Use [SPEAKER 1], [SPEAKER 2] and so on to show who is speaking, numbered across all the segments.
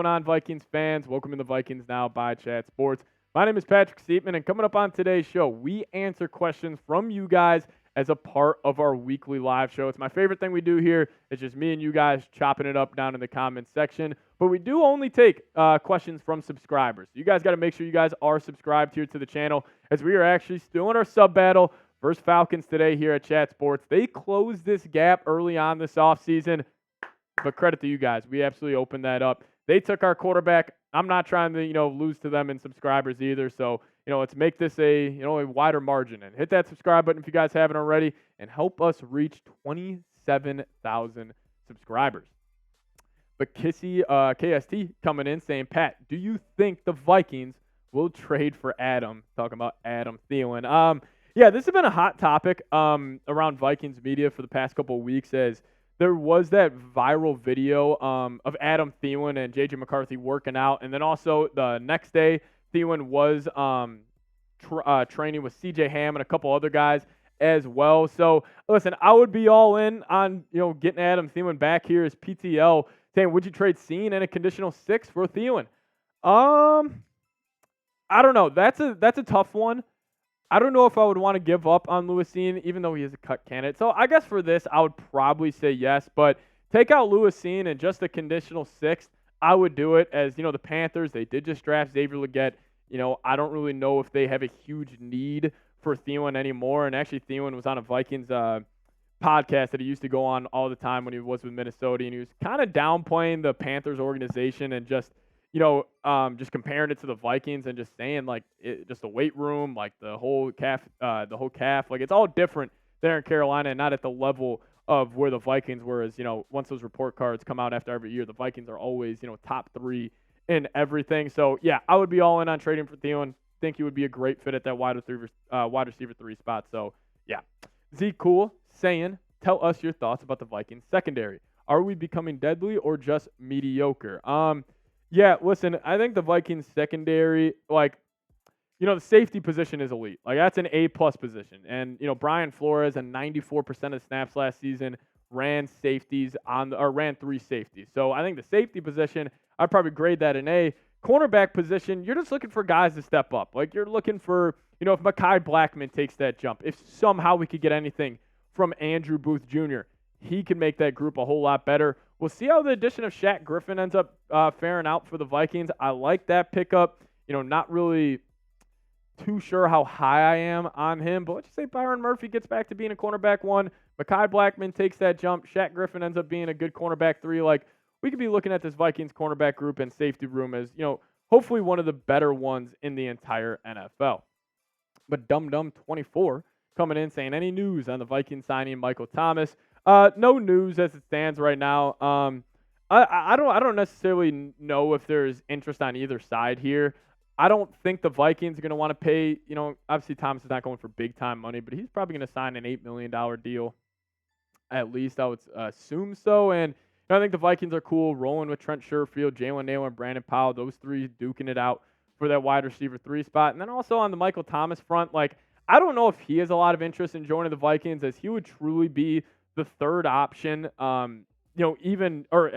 [SPEAKER 1] going on, Vikings fans? Welcome to the Vikings Now by Chat Sports. My name is Patrick Siepman, and coming up on today's show, we answer questions from you guys as a part of our weekly live show. It's my favorite thing we do here. It's just me and you guys chopping it up down in the comments section. But we do only take questions from subscribers. You guys got to make sure you guys are subscribed here to the channel, as we are actually still in our sub battle versus Falcons today here at Chat Sports. They closed this gap early on this offseason, but credit to you guys. We absolutely opened that up. They took our quarterback. I'm not trying to, lose to them in subscribers either. So, let's make this a wider margin, and hit that subscribe button if you guys haven't already, and help us reach 27,000 subscribers. But KST coming in saying, Pat, do you think the Vikings will trade for Adam? Talking about Adam Thielen. Yeah, this has been a hot topic around Vikings media for the past couple of weeks, as there was that viral video of Adam Thielen and J.J. McCarthy working out. And then also the next day, Thielen was training with C.J. Ham and a couple other guys as well. So, listen, I would be all in on, getting Adam Thielen back here as PTL, saying, would you trade Cine and a conditional 6 for Thielen? I don't know. That's a tough one. I don't know if I would want to give up on Cine, even though he is a cut candidate. So I guess for this, I would probably say yes. But take out Cine and just a conditional 6, I would do it. As, the Panthers, they did just draft Xavier Legette. I don't really know if they have a huge need for Thielen anymore. And actually, Thielen was on a Vikings podcast that he used to go on all the time when he was with Minnesota. And he was kind of downplaying the Panthers organization and just comparing it to the Vikings and just saying, just the weight room, the whole calf, it's all different there in Carolina and not at the level of where the Vikings were. As, once those report cards come out after every year, the Vikings are always, top 3 in everything. So, yeah, I would be all in on trading for Thielen. Think he would be a great fit at that wide receiver 3 spot. So, yeah. Z Cool saying, tell us your thoughts about the Vikings secondary. Are we becoming deadly or just mediocre? Yeah, listen, I think the Vikings secondary, the safety position is elite. That's an A-plus position. And, Brian Flores, at 94% of snaps last season, ran 3 safeties. So I think the safety position, I'd probably grade that an A. Cornerback position, you're just looking for guys to step up. You're looking for, if Mekhi Blackman takes that jump, if somehow we could get anything from Andrew Booth Jr., he can make that group a whole lot better. We'll see how the addition of Shaq Griffin ends up faring out for the Vikings. I like that pickup. Not really too sure how high I am on him, but let's just say Byron Murphy gets back to being a cornerback 1. Mekhi Blackman takes that jump. Shaq Griffin ends up being a good cornerback 3. We could be looking at this Vikings cornerback group and safety room as, hopefully one of the better ones in the entire NFL. But DumDum24 coming in saying, any news on the Vikings signing Michael Thomas? No news as it stands right now. I don't necessarily know if there's interest on either side here. I don't think the Vikings are going to want to pay, obviously Thomas is not going for big time money, but he's probably going to sign an $8 million deal. At least I would assume so. And I think the Vikings are cool rolling with Trent Sherfield, Jalen Nailor, and Brandon Powell, those 3 duking it out for that wide receiver 3 spot. And then also on the Michael Thomas front, I don't know if he has a lot of interest in joining the Vikings, as he would truly be the 3rd option, I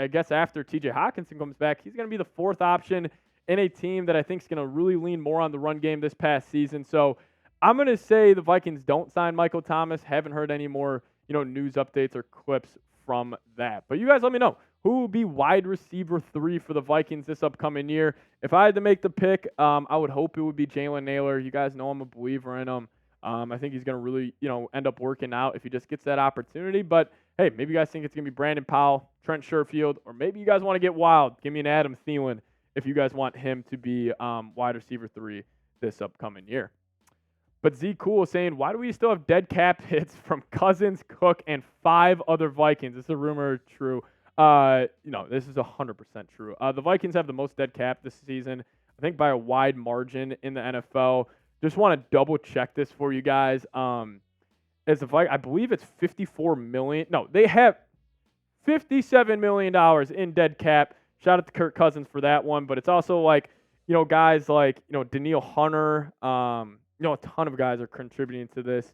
[SPEAKER 1] guess after TJ Hawkinson comes back, he's going to be the 4th option in a team that I think is going to really lean more on the run game this past season. So I'm going to say the Vikings don't sign Michael Thomas. Haven't heard any more, news updates or clips from that. But you guys let me know, who will be wide receiver 3 for the Vikings this upcoming year? If I had to make the pick, I would hope it would be Jalen Nailor. You guys know I'm a believer in him. I think he's going to really, end up working out if he just gets that opportunity. But, hey, maybe you guys think it's going to be Brandon Powell, Trent Sherfield, or maybe you guys want to get wild. Give me an Adam Thielen if you guys want him to be wide receiver 3 this upcoming year. But Z Cool is saying, why do we still have dead cap hits from Cousins, Cook, and 5 other Vikings? This is a rumor true. No, this is 100% true. The Vikings have the most dead cap this season, I think by a wide margin in the NFL. Just want to double check this for you guys. As the I believe it's $54 million. No, they have $57 million in dead cap. Shout out to Kirk Cousins for that one. But it's also guys like, Danielle Hunter. A ton of guys are contributing to this.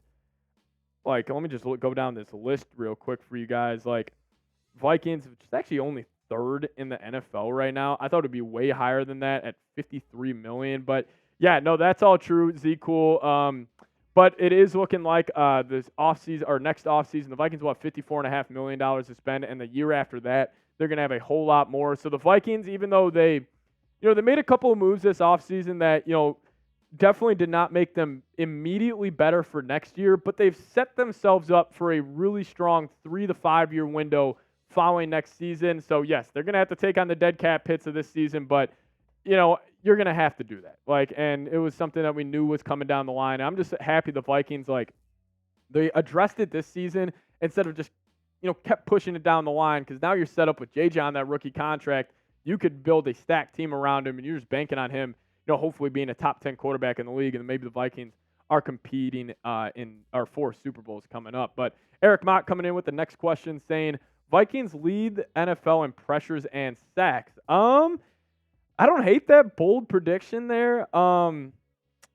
[SPEAKER 1] Let me just go down this list real quick for you guys. Vikings, which is actually only third in the NFL right now. I thought it would be way higher than that at $53 million. But yeah, no, that's all true. Z cool. But it is looking like this offseason or next offseason, the Vikings will have $54.5 million to spend, and the year after that, they're going to have a whole lot more. So the Vikings, even though they made a couple of moves this offseason that, definitely did not make them immediately better for next year, but they've set themselves up for a really strong 3 to 5 year window following next season. So yes, they're going to have to take on the dead cap hits of this season, but you're going to have to do that. And it was something that we knew was coming down the line. I'm just happy the Vikings, they addressed it this season instead of just, kept pushing it down the line, because now you're set up with J.J. on that rookie contract. You could build a stacked team around him, and you're just banking on him, hopefully being a top 10 quarterback in the league, and maybe the Vikings are competing for Super Bowls coming up. But Eric Mott coming in with the next question saying, Vikings lead the NFL in pressures and sacks. I don't hate that bold prediction there. Obviously,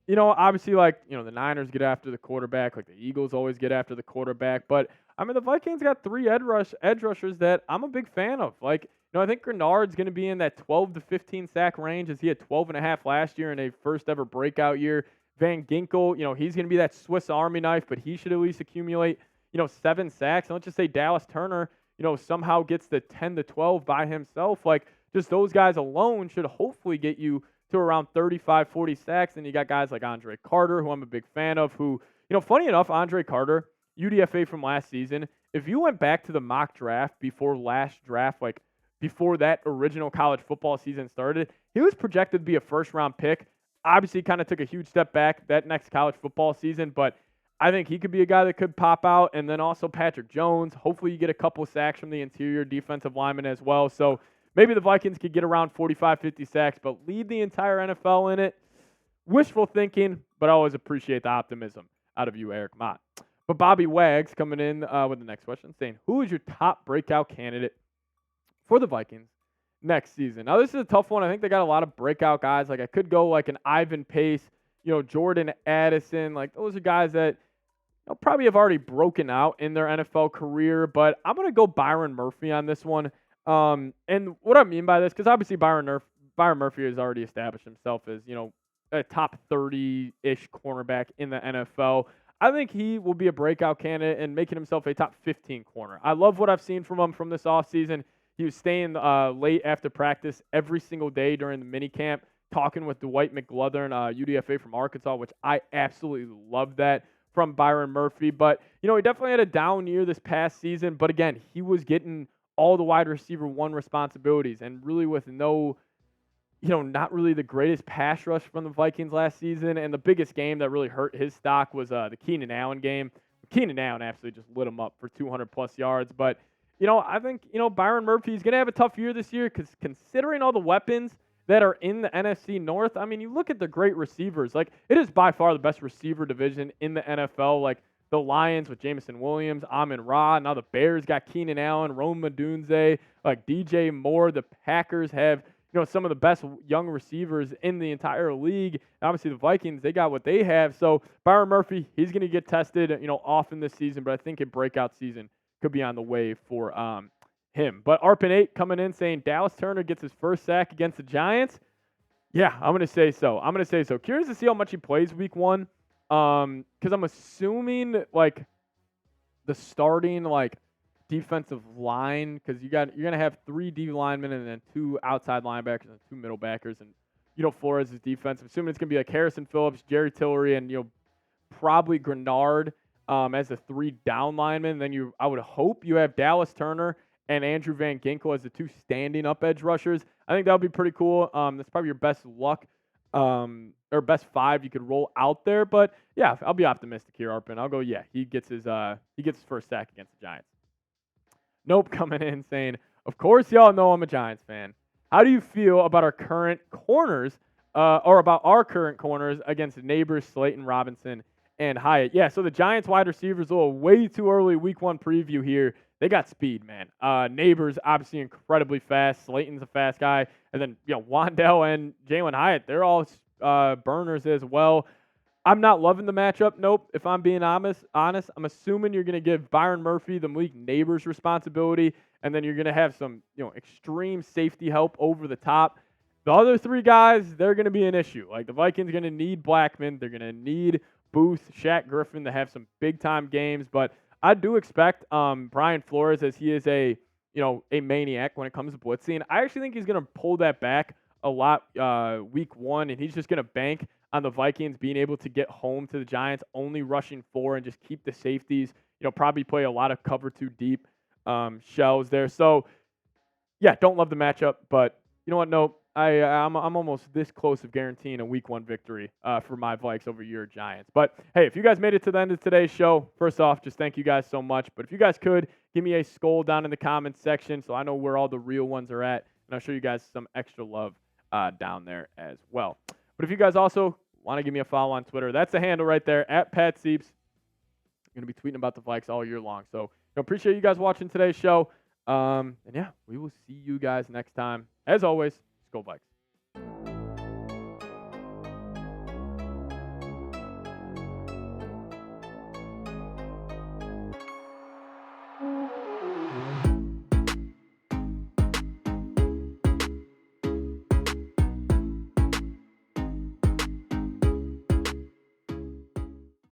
[SPEAKER 1] the Niners get after the quarterback, the Eagles always get after the quarterback. But, the Vikings got 3 edge rushers that I'm a big fan of. I think Grenard's going to be in that 12 to 15 sack range, as he had 12.5 last year in a first ever breakout year. Van Ginkel, he's going to be that Swiss Army knife, but he should at least accumulate, 7 sacks. And let's just say Dallas Turner, somehow gets the 10 to 12 by himself. Just those guys alone should hopefully get you to around 35, 40 sacks. And you got guys like Andre Carter, who I'm a big fan of, who, funny enough, Andre Carter, UDFA from last season, if you went back to the mock draft before last draft, before that original college football season started, he was projected to be a first-round pick. Obviously, kind of took a huge step back that next college football season, but I think he could be a guy that could pop out. And then also Patrick Jones. Hopefully you get a couple sacks from the interior defensive lineman as well. So maybe the Vikings could get around 45, 50 sacks, but lead the entire NFL in it. Wishful thinking, but I always appreciate the optimism out of you, Eric Mott. But Bobby Wags coming in with the next question saying, who is your top breakout candidate for the Vikings next season? Now, this is a tough one. I think they got a lot of breakout guys. I could go an Ivan Pace, Jordan Addison. Those are guys that probably have already broken out in their NFL career. But I'm going to go Byron Murphy on this one. And what I mean by this, because obviously Byron Murphy has already established himself as, a top 30-ish cornerback in the NFL. I think he will be a breakout candidate and making himself a top 15 corner. I love what I've seen from him from this offseason. He was staying late after practice every single day during the minicamp, talking with Dwight McGlothern, UDFA from Arkansas, which I absolutely love that from Byron Murphy. But, he definitely had a down year this past season. But, again, he was getting all the wide receiver 1 responsibilities, and really with no, not really the greatest pass rush from the Vikings last season. And the biggest game that really hurt his stock was the Keenan Allen game. Keenan Allen absolutely just lit him up for 200-plus yards. But, I think, Byron Murphy is going to have a tough year this year, because considering all the weapons that are in the NFC North, you look at the great receivers. It is by far the best receiver division in the NFL. The Lions with Jameson Williams, Amon-Ra. Now the Bears got Keenan Allen, Rome Odunze, DJ Moore. The Packers have, some of the best young receivers in the entire league. And obviously, the Vikings, they got what they have. So Byron Murphy, he's going to get tested, often this season. But I think a breakout season could be on the way for him. But Arpin8 coming in saying Dallas Turner gets his first sack against the Giants. Yeah, I'm going to say so. Curious to see how much he plays week 1. Because I'm assuming the starting defensive line, because you're gonna have 3 D linemen and then 2 outside linebackers and 2 middle backers, and Flores' defense. I'm assuming it's gonna be Harrison Phillips, Jerry Tillery, and probably Grenard as the 3 down linemen. Then I would hope you have Dallas Turner and Andrew Van Ginkel as the 2 standing up edge rushers. I think that would be pretty cool. That's probably your best luck. Or best 5 you could roll out there. But yeah, I'll be optimistic here, Arpin. I'll go, yeah, he gets his first sack against the Giants. Nope, coming in saying, of course y'all know I'm a Giants fan. How do you feel about our current corners, against neighbors Slayton, Robinson, and Hyatt? Yeah, so the Giants wide receivers, a little way too early week 1 preview here. They got speed, man. Neighbors obviously incredibly fast. Slayton's a fast guy. And then, Wandell and Jalen Hyatt, they're all burners as well. I'm not loving the matchup. Nope. If I'm being honest, I'm assuming you're going to give Byron Murphy the Malik Neighbors responsibility, and then you're going to have some, extreme safety help over the top. The other three guys, they're going to be an issue. Like the Vikings are going to need Blackman. They're going to need Booth, Shaq Griffin to have some big time games. But I do expect Brian Flores, as he is a maniac when it comes to blitzing. I actually think he's going to pull that back a lot week one, and he's just going to bank on the Vikings being able to get home to the Giants, only rushing 4 and just keep the safeties. Probably play a lot of cover 2 deep shells there. So yeah, don't love the matchup, but you know what? No, I'm almost this close of guaranteeing a week 1 victory for my Vikes over your Giants. But hey, if you guys made it to the end of today's show, first off, just thank you guys so much. But if you guys could give me a skull down in the comments section, so I know where all the real ones are at, and I'll show you guys some extra love down there as well. But if you guys also want to give me a follow on Twitter, that's the handle right there at Pat Sieps. I'm going to be tweeting about the Vikes all year long. So appreciate you guys watching today's show. And yeah, we will see you guys next time. As always, Skol Vikes.